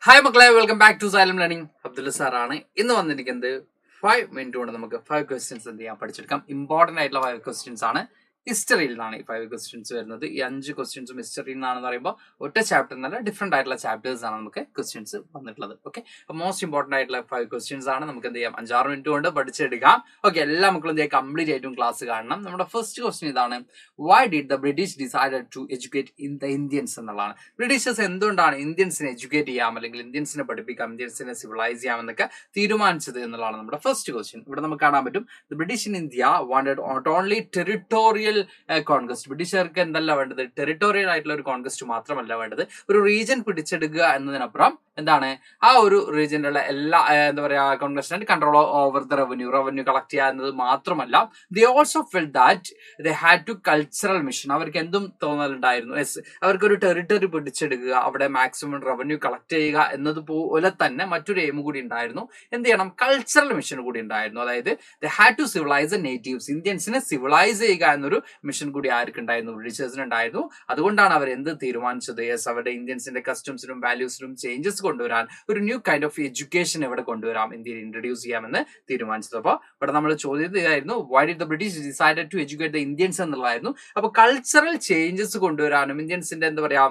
Hi മക്കളെ, welcome back to Xylem learning. Abdulla സാറാണ് ഇന്ന് വന്നിരിക്കുന്നത്. 5 മിനിറ്റ് കൊണ്ട് നമുക്ക് 5 ക്വസ്റ്റ്യൻസ് എന്ത് ചെയ്യാം പഠിച്ചെടുക്കാം. ഇമ്പോർട്ടന്റ് ആയിട്ടുള്ള 5 ക്വസ്റ്റ്യൻസ് ആണ്. ഹിസ്റ്ററിയിൽ നിന്നാണ് ഈ 5 ക്വസ്റ്റ്യൻസ് വരുന്നത്. ഈ 5 ക്വസ്റ്റ്യൻസും ഹിസ്റ്ററിയിൽ നിന്നാണെന്ന് പറയുമ്പോൾ ഒറ്റ ചാപ്റ്റർ എന്നല്ല, ഡിഫറെന്റ് ആയിട്ടുള്ള ചാപ്റ്റേഴ്സ് ആണ് നമുക്ക് ക്വസ്റ്റ്യൻസ് വന്നിട്ടുള്ളത്. ഓക്കെ, അപ്പോൾ മോസ്റ്റ് ഇമ്പോർട്ടന്റ് ആയിട്ടുള്ള 5 ക്വസ്റ്റ്യൻസ് ആണ്. നമുക്ക് എന്ത് ചെയ്യാം, 5-6 മിനിറ്റ് കൊണ്ട് പഠിച്ചെടുക്കാം. ഓക്കെ, എല്ലാ മക്കളും എന്ത് ചെയ്യാം, കംപ്ലീറ്റ് ആയിട്ടും ക്ലാസ് കാണണം. നമ്മുടെ ഫസ്റ്റ് ക്വസ്റ്റ്യൻ ഇതാണ്: why did the British decided to educate in the Indians എന്നുള്ളതാണ്. ബ്രിട്ടീഷേഴ്സ് എന്തുകൊണ്ടാണ് ഇന്ത്യൻസിനെ എഡ്യൂക്കേറ്റ് ചെയ്യാം, അല്ലെങ്കിൽ ഇന്ത്യൻസിനെ പഠിപ്പിക്കാം, ഇന്ത്യൻസിനെ സിവിലൈസ് ചെയ്യാം എന്നൊക്കെ തീരുമാനിച്ചത് എന്നുള്ളതാണ് നമ്മുടെ ഫസ്റ്റ് ക്വസ്റ്റ്യൻ. ഇവിടെ നമുക്ക് കാണാൻ പറ്റും, the British in India wanted not only territorial conquest. ബ്രിട്ടീഷുകാർക്ക് എന്തല്ല വേണ്ടത്, ടെറിട്ടോറിയൽ ആയിട്ടുള്ള ഒരു കോൺക്വസ്റ്റ് മാത്രമല്ല വേണ്ടത്, ഒരു റീജിയൻ പിടിച്ചെടുക്കുക എന്നതിനപ്പുറം എന്താണ്, ആ ഒരു റീജിയനിലുള്ള എല്ലാ എന്താ പറയാ conquest control over the revenue collect ചെയ്യുക എന്നത് മാത്രമല്ല, they also felt that they had to cultural mission. അവർക്ക് എന്തും തോന്നലുണ്ടായിരുന്നു, അവർക്കൊരു ടെറിട്ടറി പിടിച്ചെടുക്കുക, അവിടെ മാക്സിമം റവന്യൂ കളക്ട് ചെയ്യുക എന്നതുപോലെ തന്നെ മറ്റൊരു എയിം കൂടി ഉണ്ടായിരുന്നു. എന്ത് ചെയ്യണം, കൾച്ചറൽ മിഷൻ കൂടി ഉണ്ടായിരുന്നു. അതായത് they had to civilise the natives, ഇന്ത്യൻസിനെ സിവിലൈസ് ചെയ്യുക എന്നൊരു മിഷൻ കൂടി ആർക്കുണ്ടായിരുന്നു, ബ്രിട്ടീഷേഴ്സിനുണ്ടായിരുന്നു. അതുകൊണ്ടാണ് അവർ എന്ത് തീരുമാനിച്ചത്, അവരുടെ ഇന്ത്യൻസിന്റെ കസ്റ്റംസിനും വാല്യൂസിനും ചേഞ്ചസ് കൊണ്ടുവരാൻ, ഒരു ന്യൂ കൈൻഡ് ഓഫ് എഡ്യൂക്കേഷൻ ഇവിടെ കൊണ്ടുവരാം, ഇന്ത്യയിൽ ഇൻട്രൊഡ്യൂസ് ചെയ്യാമെന്ന് തീരുമാനിച്ചത്. അപ്പോൾ ഇവിടെ നമ്മൾ ചോദ്യം ഇതായിരുന്നു, why did the British decided to educate the Indians എന്നുള്ളതായിരുന്നു. അപ്പോൾ കൾച്ചറൽ ചേഞ്ചസ് കൊണ്ടുവരാനും ഇന്ത്യൻസിന്റെ എന്താ പറയാ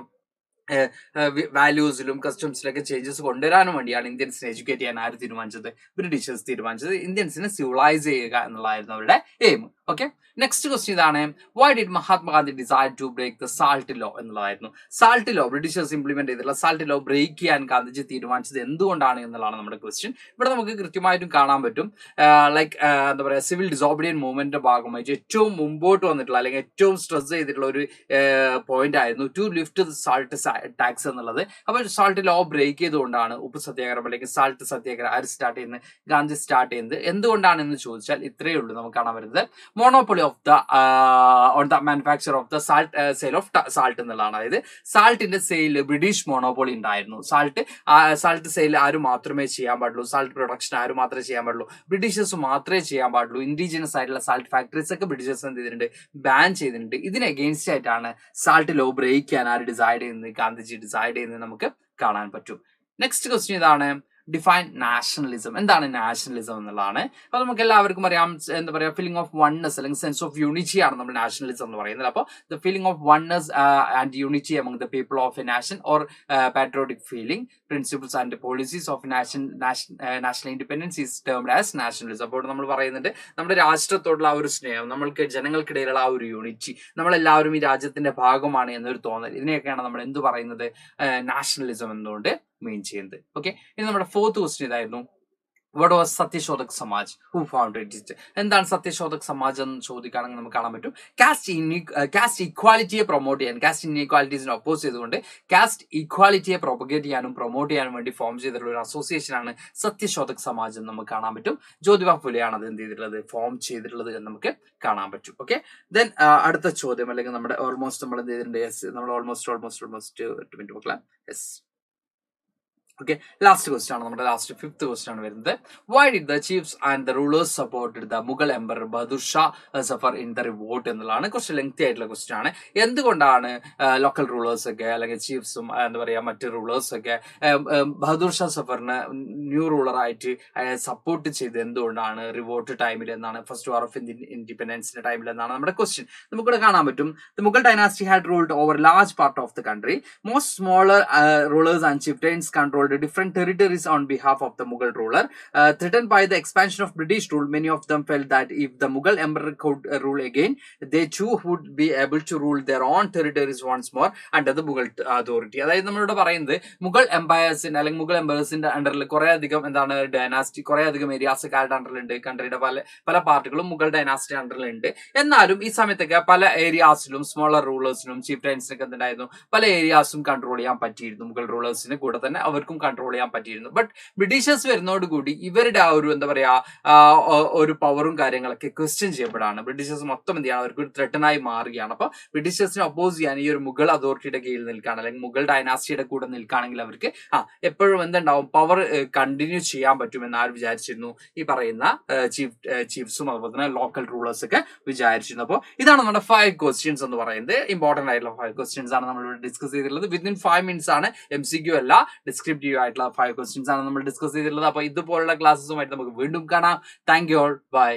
വാല്യൂസിലും കസ്റ്റംസിലൊക്കെ ചേഞ്ചസ് കൊണ്ടുവരാനും വേണ്ടിയാണ് ഇന്ത്യൻസിനെ എഡ്യൂക്കേറ്റ് ചെയ്യാൻ ആര് തീരുമാനിച്ചത്, ബ്രിട്ടീഷേഴ്സ് തീരുമാനിച്ചത്. ഇന്ത്യൻസിനെ സിവിലൈസ് ചെയ്യുക എന്നുള്ളതായിരുന്നു അവരുടെ എയിം. ഓക്കെ, നെക്സ്റ്റ് ക്വസ്റ്റ്യൻ ഇതാണ്: why did Mahatma Gandhi decide to break the salt law എന്നുള്ളതായിരുന്നു. സാൾട്ട് ലോ, ബ്രിട്ടീഷേഴ്സ് ഇംപ്ലിമെന്റ് ചെയ്തിട്ടുള്ള സാൾട്ട് ലോ ബ്രേക്ക് ചെയ്യാൻ ഗാന്ധിജി തീരുമാനിച്ചത് എന്തുകൊണ്ടാണ് എന്നുള്ളതാണ് നമ്മുടെ ക്വസ്റ്റ്യൻ. ഇവിടെ നമുക്ക് കൃത്യമായിട്ടും കാണാൻ പറ്റും, ലൈക്ക് എന്താ പറയാ, സിവിൽ ഡിസോബിഡിയൻ മൂവ്മെന്റിന്റെ ഭാഗമായിട്ട് ഏറ്റവും മുമ്പോട്ട് വന്നിട്ടുള്ള അല്ലെങ്കിൽ ഏറ്റവും സ്ട്രെസ് ചെയ്തിട്ടുള്ള ഒരു പോയിന്റ് ആയിരുന്നു to lift the salt tax എന്നുള്ളത്. അപ്പോൾ സാൾട്ട് ലോ ബ്രേക്ക് ചെയ്തുകൊണ്ടാണ് ഉപ്പ് സത്യാഗ്രഹം അല്ലെങ്കിൽ സാൾട്ട് സത്യാഗ്രഹം ആര് സ്റ്റാർട്ട് ചെയ്യുന്നത്, ഗാന്ധി സ്റ്റാർട്ട് ചെയ്യുന്നത്. എന്തുകൊണ്ടാണെന്ന് ചോദിച്ചാൽ ഇത്രയേ ഉള്ളൂ നമുക്ക് കാണാൻ വരുന്നത്: monopoly of the on the manufacture of the salt, sale of salt എന്നുള്ളതാണ്. അതായത് സാൾട്ടിന്റെ സെയിൽ ബ്രിട്ടീഷ് മോണോപ്പൊളി ഉണ്ടായിരുന്നു. സാൾട്ട് സെയിൽ ആരും മാത്രമേ ചെയ്യാൻ പാടുള്ളൂ, സാൾട്ട് പ്രൊഡക്ഷൻ ആരും മാത്രമേ ചെയ്യാൻ പാടുള്ളൂ, ബ്രിട്ടീഷേഴ്സ് മാത്രമേ ചെയ്യാൻ പാടുള്ളൂ. ഇൻഡിജിനസ് ആയിട്ടുള്ള സാൾട്ട് ഫാക്ടറീസ് ഒക്കെ ബ്രിട്ടീഷേഴ്സ് എന്ത് ചെയ്തിട്ടുണ്ട്, ബാൻ ചെയ്തിട്ടുണ്ട്. ഇതിന് അഗെയിൻസ്റ്റ് ആയിട്ടാണ് സാൾട്ട് ലോ ബ്രേക്ക് ചെയ്യാൻ ആര് ഡിസൈഡ് ചെയ്യുന്നത്, ഗാന്ധിജി ഡിസൈഡ് ചെയ്യുന്നത് നമുക്ക് കാണാൻ പറ്റും. നെക്സ്റ്റ് ക്വസ്റ്റ്യൻ ഇതാണ്: ഡിഫൈൻ നാഷണലിസം. എന്താണ് നാഷണലിസം എന്നുള്ളതാണ്. അപ്പൊ നമുക്ക് എല്ലാവർക്കും അറിയാം, എന്താ പറയാ, ഫീലിംഗ് ഓഫ് വൺനെസ് അല്ലെങ്കിൽ സെൻസ് ഓഫ് യൂണിറ്റി ആണ് നമ്മൾ നാഷണലിസം എന്ന് പറയുന്നത്. അപ്പോൾ the feeling of oneness and unity among the people of A nation or patriotic feeling, principles and policies of national independence is termed as nationalism. അപ്പോൾ നമ്മൾ പറയുന്നുണ്ട്, നമ്മുടെ രാഷ്ട്രത്തോടുള്ള ആ ഒരു സ്നേഹം, നമ്മൾക്ക് ജനങ്ങൾക്കിടയിലുള്ള ആ ഒരു യൂണിറ്റി, നമ്മളെല്ലാവരും ഈ രാജ്യത്തിന്റെ ഭാഗമാണ് എന്നൊരു തോന്നൽ, ഇതിനെയൊക്കെയാണ് നമ്മൾ എന്ത് പറയുന്നത്, നാഷണലിസം എന്നുകൊണ്ട് മെയിൻ ചെയ്യുന്നത്. ഓക്കെ, ഇനി നമ്മുടെ ഫോർത്ത് ക്വസ്റ്റ്യൻ ഇതായിരുന്നു: what was Satyashodhak Samaj, who founded it? എന്താണ് സത്യശോധക് സമാജ് എന്ന് ചോദിക്കുകയാണെങ്കിൽ നമുക്ക് കാണാൻ പറ്റും, കാസ്റ്റ് ഇക്വാലിറ്റിയെ പ്രൊമോട്ട് ചെയ്യാൻ, കാസ്റ്റ് ഇൻഇക്വാലിറ്റീസിനെ ഒപ്പോസ് ചെയ്തുകൊണ്ട് കാസ്റ്റ് ഇക്വാലിറ്റിയെ പ്രൊപ്പഗേറ്റ് ചെയ്യാനും പ്രൊമോട്ട് ചെയ്യാനും വേണ്ടി ഫോം ചെയ്തിട്ടുള്ള ഒരു അസോസിയേഷൻ ആണ് സത്യശോധക് സമാജ് എന്ന് നമുക്ക് കാണാൻ പറ്റും. ജ്യോതിബ ഫുലെയാണ് അത് എന്ത് ചെയ്തിട്ടുള്ളത്, ഫോം ചെയ്തിട്ടുള്ളത് എന്ന് നമുക്ക് കാണാൻ പറ്റും. ഓക്കെ, ദെൻ അടുത്ത ചോദ്യം, അല്ലെങ്കിൽ നമ്മുടെ ഓൾമോസ്റ്റ് നമ്മൾ എന്ത് ചെയ്തിട്ടുണ്ട്, യെസ്, നമ്മൾ ഓൾമോസ്റ്റ് മക്കളെ, യെസ്. ഓക്കെ, ലാസ്റ്റ് ക്വസ്റ്റ്യൻ ആണ് നമ്മുടെ ഫിഫ്ത്ത് ക്വസ്റ്റ്യൻ ആണ് വരുന്നത്: why did the chiefs and the rulers supported the Mughal emperor Bahadur Shah Zafar in the revolt എന്നുള്ളതാണ്. കുറച്ച് ലെങ്തി ആയിട്ടുള്ള ക്വസ്റ്റ്യൻ ആണ്. എന്തുകൊണ്ടാണ് ലോക്കൽ റൂളേഴ്സ് ഒക്കെ അല്ലെങ്കിൽ ചീഫ്സും എന്താ പറയാ മറ്റ് റൂളേഴ്സ് ഒക്കെ ബഹദൂർ ഷാ സഫറിന് ന്യൂ റൂളർ ആയിട്ട് സപ്പോർട്ട് ചെയ്ത് എന്തുകൊണ്ടാണ് റിവോൾട്ട് ടൈമിൽ എന്നാണ്, ഫസ്റ്റ് വാർ ഓഫ് ഇൻഡിപെൻഡൻസിന്റെ ടൈമിൽ എന്നാണ് നമ്മുടെ ക്വസ്റ്റ്യൻ. നമുക്കിവിടെ കാണാൻ പറ്റും, the Mughal dynasty had ruled over large part of the country. Most smaller rulers and chieftains controlled different territories on behalf of the Mughal ruler. Threatened by the expansion of British rule, many of them felt that if the Mughal emperor could rule again, they too would be able to rule their own territories once more under the Mughal authority. അതായത് നമ്മളിവിടെ പറയുന്നത്, മുഗൾ എംപയേഴ്സിന്റെ അല്ലെങ്കിൽ മുഗൾ എംപയേഴ്സിന്റെ അണ്ടറിൽ കുറെ അധികം എന്താണ് dynasty, കുറെ അധികം ഏരിയാസ് കാരുടെ അണ്ടറിലുണ്ട്. കൺട്രിയുടെ പല പാർട്ടുകളും മുഗൾ ഡൈനാസ്റ്റി അണ്ടറിലുണ്ട്. എന്നാലും ഈ സമയത്തൊക്കെ പല ഏരിയാസിലും സ്മോളർ റൂളേഴ്സിനും ചീഫ് എന്തുണ്ടായിരുന്നു, പല ഏരിയാസും കൺട്രോൾ ചെയ്യാൻ പറ്റിയിരുന്നു. മുഗൾ റൂളേഴ്സിന് കൂടെ തന്നെ അവർക്കും കൺട്രോൾ ചെയ്യാൻ പറ്റിയിരുന്നു. ബട്ട് ബ്രിട്ടീഷേഴ്സ് വരുന്നതോടുകൂടി ഇവരുടെ ആ ഒരു എന്താ പറയാ ഒരു പവറും കാര്യങ്ങളൊക്കെ ക്വസ്റ്റ്യൻ ചെയ്യപ്പെടാണ്. ബ്രിട്ടീഷേഴ്സ് മൊത്തം എന്ത് ചെയ്യണം, അവർക്ക് ഒരു ത്രെട്ടനായി മാറുകയാണ്. അപ്പൊ ബ്രിട്ടീഷേഴ്സിനെ ഒപ്പോസ് ചെയ്യാൻ ഈ ഒരു മുഗൾ അതോറിറ്റിയുടെ കീഴിൽ നിൽക്കുകയാണ്, അല്ലെങ്കിൽ മുഗൾ ഡൈനാസ്റ്റിയുടെ കൂടെ നിൽക്കുകയാണെങ്കിൽ അവർക്ക് എപ്പോഴും എന്തുണ്ടാവും, പവർ കണ്ടിന്യൂ ചെയ്യാൻ പറ്റുമെന്ന് ആര് വിചാരിച്ചിരുന്നു, ഈ പറയുന്ന ചീഫ്സും അതുപോലെ തന്നെ ലോക്കൽ റൂളേഴ്സ് ഒക്കെ വിചാരിച്ചിരുന്നു. അപ്പോൾ ഇതാണ് നമ്മുടെ 5 ക്വസ്റ്റ്യൻസ് എന്ന് പറയുന്നത്. ഇമ്പോർട്ടന്റ് ആയിട്ടുള്ള 5 ക്വസ്റ്റ്യൻസ് ആണ് നമ്മൾ ഇവിടെ ഡിസ്കസ് ചെയ്തിട്ടുള്ളത്. വിത്തിൻ 5 മിനിറ്റ്സ് ആണ്. MCQ അല്ല, ഡിസ്ക്രിപ്റ്റീവ് ഇൻഫോർമേറ്റീവ് ആയിട്ടുള്ള 5 ക്വസ്റ്റ്യൻസ് ആണ് നമ്മൾ ഡിസ്കസ് ചെയ്തിട്ടുള്ളത്. അപ്പോൾ ഇതുപോലുള്ള ക്ലാസ്സുമായിട്ട് നമുക്ക് വീണ്ടും കാണാം. Thank you all, by.